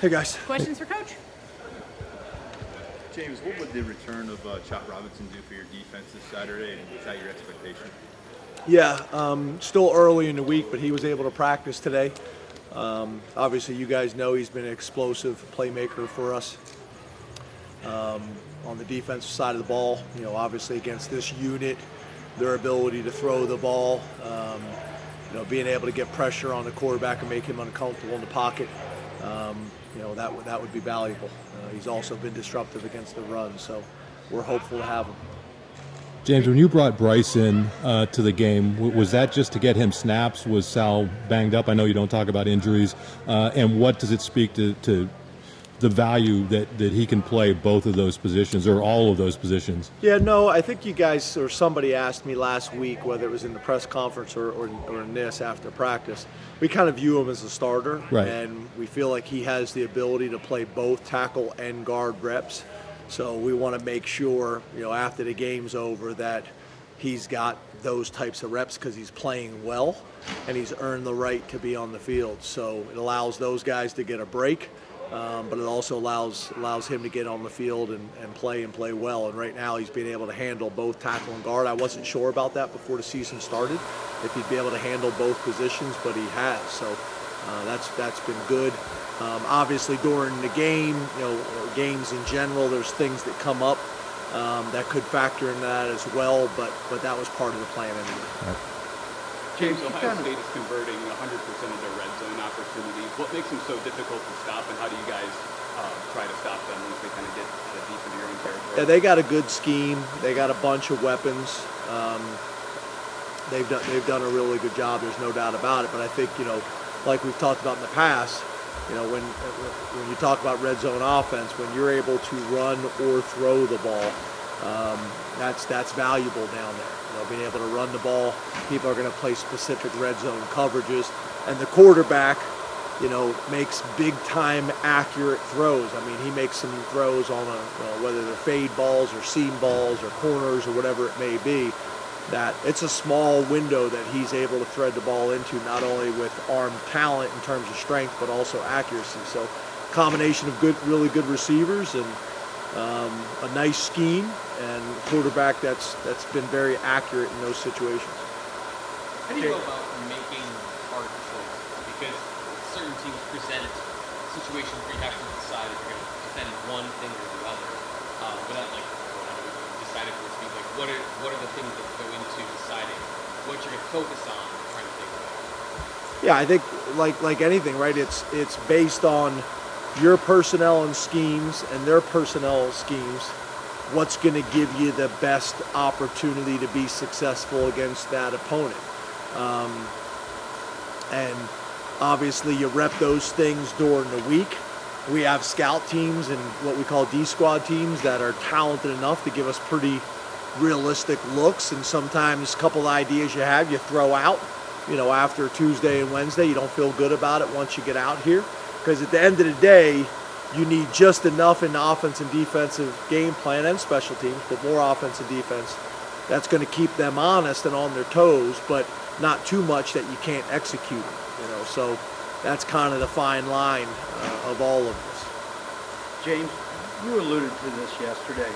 Hey guys. Questions for Coach? James, what would the return of Chop Robinson do for your defense this Saturday, and was that your expectation? Yeah, still early in the week, but he was able to practice today. Obviously, you guys know he's been an explosive playmaker for us on the defensive side of the ball. You know, obviously against this unit, their ability to throw the ball, being able to get pressure on the quarterback and make him uncomfortable in the pocket, that would be valuable. He's also been disruptive against the run, so we're hopeful to have him. James, when you brought Bryce in to the game, was that just to get him snaps? Was Sal banged up? I know you don't talk about injuries. And what does it speak to the value that he can play both of those positions or all of those positions? Yeah, no, I think you guys or somebody asked me last week, whether it was in the press conference or in this after practice, we kind of view him as a starter. Right. And we feel like he has the ability to play both tackle and guard reps. So we want to make sure, after the game's over that he's got those types of reps because he's playing well and he's earned the right to be on the field. So it allows those guys to get a break. But it also allows him to get on the field and play well. And right now he's been able to handle both tackle and guard. I wasn't sure about that before the season started, if he'd be able to handle both positions, but he has. So that's been good. Obviously during the game, games in general, there's things that come up that could factor in that as well. But that was part of the plan anyway. Right. James, Ohio State is converting 100% of their red zone opportunities. What makes them so difficult to stop, and how do you guys try to stop them once they kind of get deep into your own territory? Yeah, they got a good scheme. They got a bunch of weapons. They've done a really good job. There's no doubt about it. But I think like we've talked about in the past, when you talk about red zone offense, when you're able to run or throw the ball, that's valuable down there. Being able to run the ball, people are going to play specific red zone coverages, and the quarterback, makes big time accurate throws. I mean, he makes some throws on whether they're fade balls or seam balls or corners or whatever it may be, that it's a small window that he's able to thread the ball into, not only with arm talent in terms of strength, but also accuracy. So combination of really good receivers and a nice scheme and quarterback that's been very accurate in those situations. How do you go about making hard choices? Because certain teams present situations where you have to decide if you're going to defend one thing or the other. Without deciding for speed, what are the things that go into deciding what you're going to focus on trying to think about? Yeah, I think like anything, right? It's based on your personnel and schemes and their personnel schemes, what's going to give you the best opportunity to be successful against that opponent. And obviously you rep those things during the week. We have scout teams and what we call D-squad teams that are talented enough to give us pretty realistic looks, and sometimes a couple of ideas you have, you throw out, after Tuesday and Wednesday. You don't feel good about it once you get out here. Because at the end of the day, you need just enough in the offense and defensive game plan and special teams, but more offense and defense. That's going to keep them honest and on their toes, but not too much that you can't execute. So that's kind of the fine line of all of this. James, you alluded to this yesterday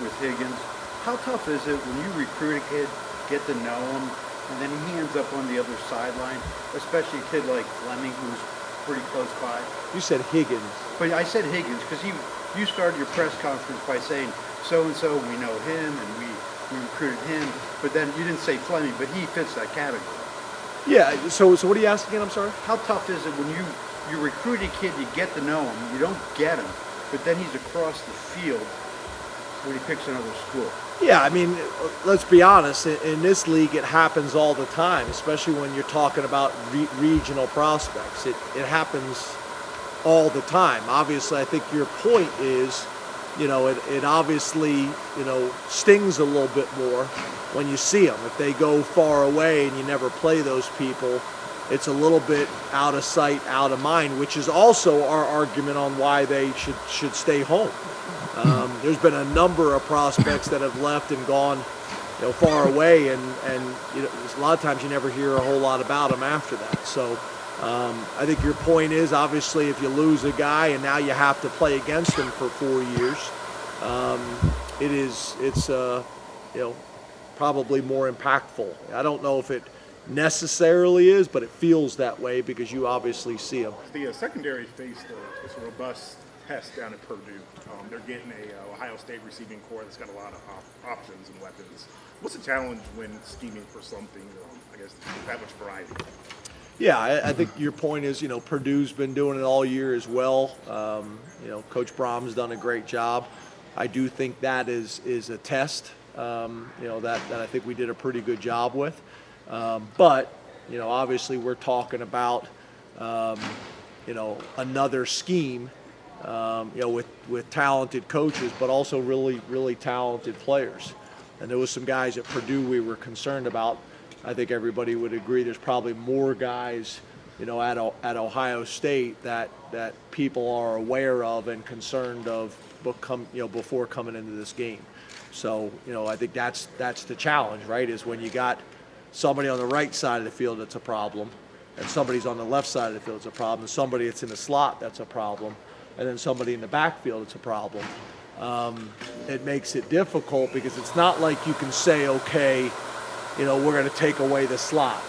with Higgins. How tough is it when you recruit a kid, get to know him, and then he ends up on the other sideline, especially a kid like Fleming, who's pretty close by? You said Higgins. But I said Higgins because you started your press conference by saying so-and-so, we know him and we recruited him, but then you didn't say Fleming, but he fits that category. Yeah, so what are you asking again? I'm sorry? How tough is it when you recruit a kid, you get to know him, you don't get him, but then he's across the field when he picks another school? Yeah, I mean, let's be honest. In this league, it happens all the time, especially when you're talking about regional prospects. It happens all the time. Obviously, I think your point is, it obviously, stings a little bit more when you see them. If they go far away and you never play those people, it's a little bit out of sight, out of mind, which is also our argument on why they should stay home. There's been a number of prospects that have left and gone, far away, and a lot of times you never hear a whole lot about them after that. So I think your point is, obviously, if you lose a guy and now you have to play against him for 4 years, it's probably more impactful. I don't know if it necessarily is, but it feels that way because you obviously see him. The secondary faced this robust test down at Purdue. They're getting a Ohio State receiving core that's got a lot of options and weapons. What's the challenge when scheming for something, I guess, with that much variety? Yeah, I think your point is, Purdue's been doing it all year as well. Coach Brom's done a great job. I do think that is a test, that I think we did a pretty good job with. But obviously we're talking about, another scheme, with talented coaches, but also really, really talented players. And there was some guys at Purdue we were concerned about. I think everybody would agree there's probably more guys, at Ohio State that people are aware of and concerned of before coming into this game. So, I think that's the challenge, right? Is when you got somebody on the right side of the field that's a problem, and somebody's on the left side of the field that's a problem, and somebody that's in the slot that's a problem, and then somebody in the backfield that's a problem. It makes it difficult because it's not like you can say, okay, we're going to take away the slot,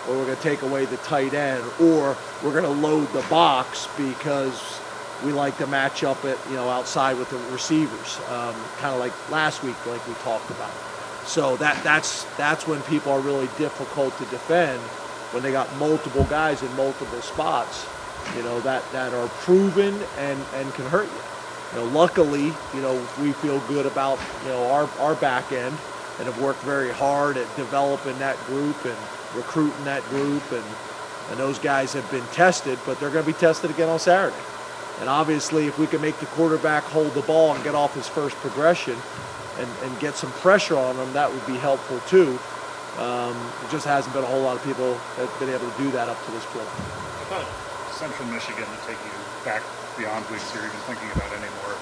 or we're going to take away the tight end, or we're going to load the box because we like to match up at, outside with the receivers, kind of like last week, like we talked about. So that's when people are really difficult to defend, when they got multiple guys in multiple spots, that are proven and can hurt you. Luckily, we feel good about, our back end and have worked very hard at developing that group and recruiting that group. And those guys have been tested, but they're going to be tested again on Saturday. And obviously, if we can make the quarterback hold the ball and get off his first progression and get some pressure on him, that would be helpful too. It just hasn't been a whole lot of people that have been able to do that up to this point. I thought Central Michigan, to take you back beyond weeks you're even thinking about anymore,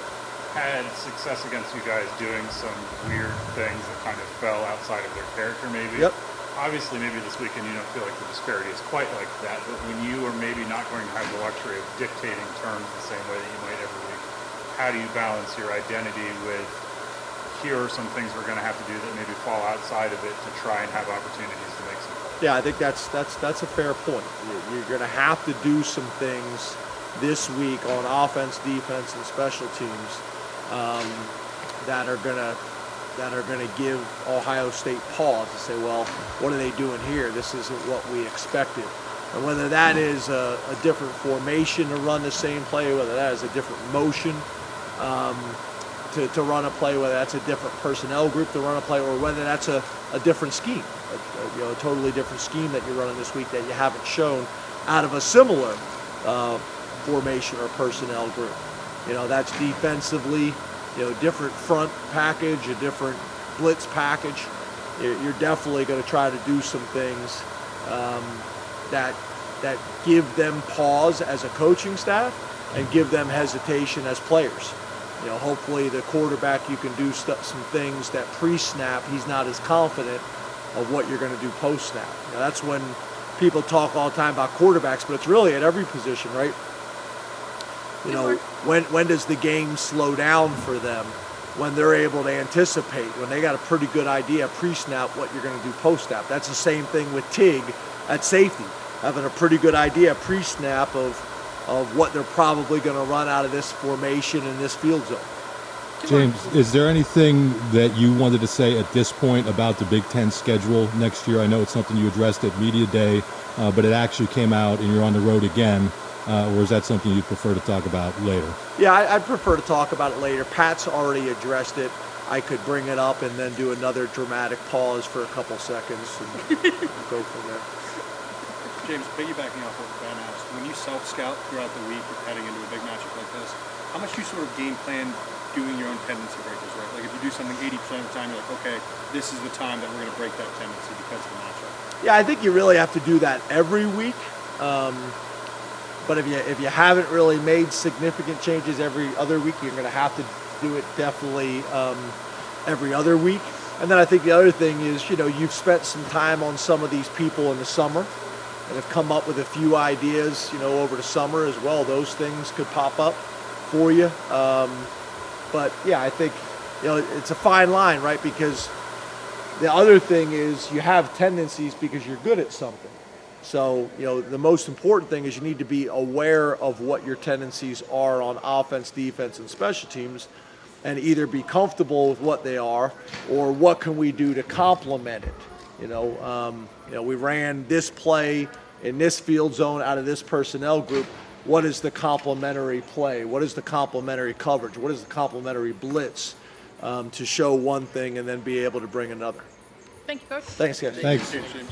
had success against you guys doing some weird things that kind of fell outside of their character maybe. Yep. Obviously, maybe this weekend you don't feel like the disparity is quite like that, but when you are maybe not going to have the luxury of dictating terms the same way that you might every week, how do you balance your identity with, here are some things we're going to have to do that maybe fall outside of it to try and have opportunities to make some plays? Yeah, I think that's a fair point. You're going to have to do some things this week on offense, defense, and special teams that are going to give Ohio State pause to say, well, what are they doing here? This isn't what we expected. And whether that is a different formation to run the same play, whether that is a different motion to run a play, whether that's a different personnel group to run a play, or whether that's a different scheme, a totally different scheme that you're running this week that you haven't shown out of a similar formation or personnel group. That's defensively, different front package, a different blitz package. You're definitely going to try to do some things that give them pause as a coaching staff and give them hesitation as players. Hopefully the quarterback, you can do some things that pre-snap, he's not as confident of what you're going to do post-snap. That's when people talk all the time about quarterbacks, but it's really at every position, right? When does the game slow down for them? When they're able to anticipate, when they got a pretty good idea pre-snap what you're going to do post-snap. That's the same thing with Tig at safety, having a pretty good idea pre-snap of what they're probably going to run out of this formation in this field zone. James, is there anything that you wanted to say at this point about the Big Ten schedule next year? I know it's something you addressed at Media Day, but it actually came out and you're on the road again. Or is that something you'd prefer to talk about later? Yeah, I'd prefer to talk about it later. Pat's already addressed it. I could bring it up and then do another dramatic pause for a couple seconds and go from there. James, piggybacking off what Ben asked, when you self-scout throughout the week heading into a big matchup like this, how much do you sort of game plan doing your own tendency breakers, right? Like if you do something 80% of the time, you're like, okay, this is the time that we're going to break that tendency because of the matchup. Yeah, I think you really have to do that every week. But if you haven't really made significant changes every other week, you're going to have to do it definitely every other week. And then I think the other thing is, you've spent some time on some of these people in the summer. and have come up with a few ideas, over the summer as well. Those things could pop up for you. But yeah, I think, it's a fine line, right? Because the other thing is you have tendencies because you're good at something. So, the most important thing is you need to be aware of what your tendencies are on offense, defense, and special teams, and either be comfortable with what they are or what can we do to complement it. We ran this play in this field zone out of this personnel group. What is the complementary play? What is the complementary coverage? What is the complementary blitz to show one thing and then be able to bring another? Thank you, Coach. Thanks, guys. Thanks. James.